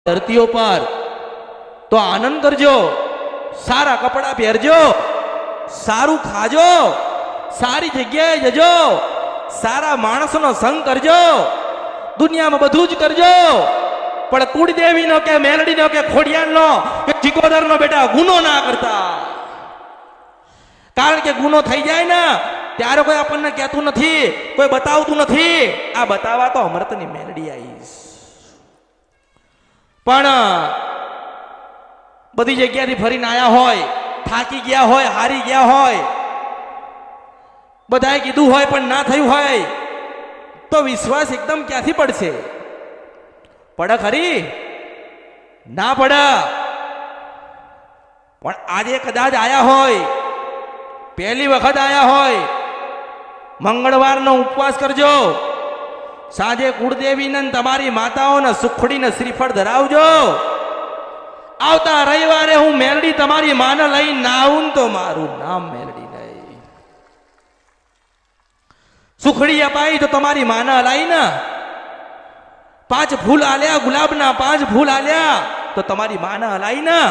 ધરતીઓ પર તો આનંદ કરજો, સારા કપડા પહેરજો, સારું ખાજો, સારી જગ્યાએ જજો, સારા માણસોનો સંગ કરજો, દુનિયામાં બધું જ કરજો, પણ કુળદેવીનો કે મેલડીનો કે ખોડિયારનો કે ચિકોદરનો બેટા ગુનો ના કરતા. કારણ કે ગુનો થઈ જાય ને ત્યારે કોઈ આપણને કહેતું નથી, કોઈ બતાવતું નથી. આ બતાવવા તો અમૃતની મેલડી આવીશ. પણ બધી જગ્યાથી ફરીને આયા હોય, થાકી ગયા હોય, હારી ગયા હોય, બધાએ કીધું હોય પણ ના થયું હોય, તો વિશ્વાસ એકદમ ક્યાંથી પડશે? પડે ખરી? ના પડે. પણ આજે કદાચ આયા હોય, પહેલી વખત આયા હોય, મંગળવારનો ઉપવાસ કરજો, સાંજે કુળદેવીને તમારી માતાઓને સુખડીને શ્રીફળ ધરાવજો. આવતા રવિવારે હું મેલડી તમારી માને લઈને ના આવું તો મારું નામ મેલડી નહીં. સુખડી અપાઈ તો તમારી માને હલાઈ ને, 5 ફૂલ આલ્યા ગુલાબના, 5 ફૂલ આલ્યા તો તમારી માને હલાઈ ને,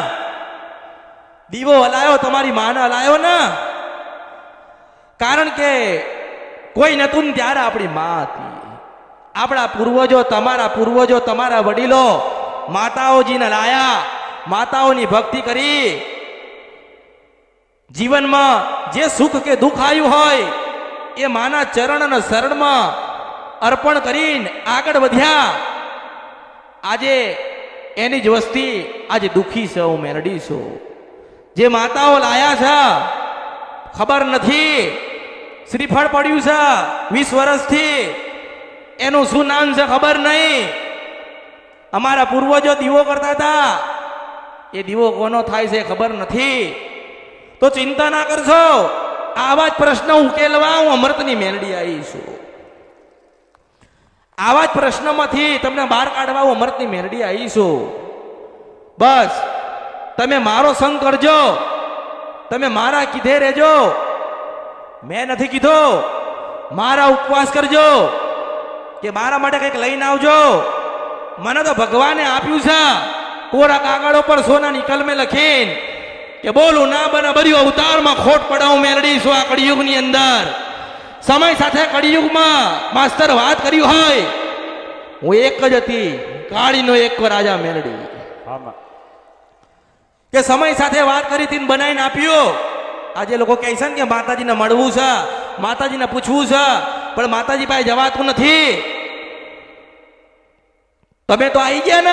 દીવો હલાયો તમારી માને હલાયો ને. કારણ કે કોઈ નતું ત્યારે આપણી મા હતી. આપણા પૂર્વજો, તમારા પૂર્વજો, તમારા વડીલો માતાઓજીને લાયા, માતાઓની ભક્તિ કરી, જીવનમાં જે સુખ કે દુઃખ આવ્યું હોય એ માના ચરણ અને શરણમાં અર્પણ કરીને આગળ વધ્યા. આજે એની જ વસ્તી આજે દુઃખી છે, હું મેરડી છું. જે માતાઓ લાયા છે ખબર નથી, શ્રીફળ પડ્યું છે 20 વર્ષથી, એનું શું નામ છે ખબર નહીં. અમારા પૂર્વજો દીવો કરતા હતા, એ દીવો કોનો થાય છે ખબર નથી. તો ચિંતા ના કરશો, આવા જ પ્રશ્ન ઉકેલવા હું અમૃતની મેલડી આવી છું. આવા જ પ્રશ્નમાંથી તમને બહાર કાઢવા હું અમૃતની મેલડી આવી છું. બસ તમે મારો સંગ કરજો, તમે મારા કીધે રહેજો. મેં નથી કીધો મારા ઉપવાસ કરજો કે મારા માટે કંઈક લઈને આવજો. મને તો ભગવાને આપ્યું છે કોરા કાગળો પર સોનાની કલમે લખીને કે બોલું ના બને બર્યો અવતારમાં ખોટ પડાવું મેલડી છું આ કળિયુગની અંદર. સમય સાથે કળિયુગમાં માસ્તર વાત કર્યું હોય, હું એક જ હતી, કાળીનો એક રાજા મેલડી. કે સમય સાથે વાત કરી હતી, બનાવીને આપ્યો. આજે લોકો કહે છે ને કે માતાજીને મળવું છે, માતાજીને પૂછવું છે, પણ માતાજી પાસે જવાતું નથી. તમે તો આવી ગયા ને,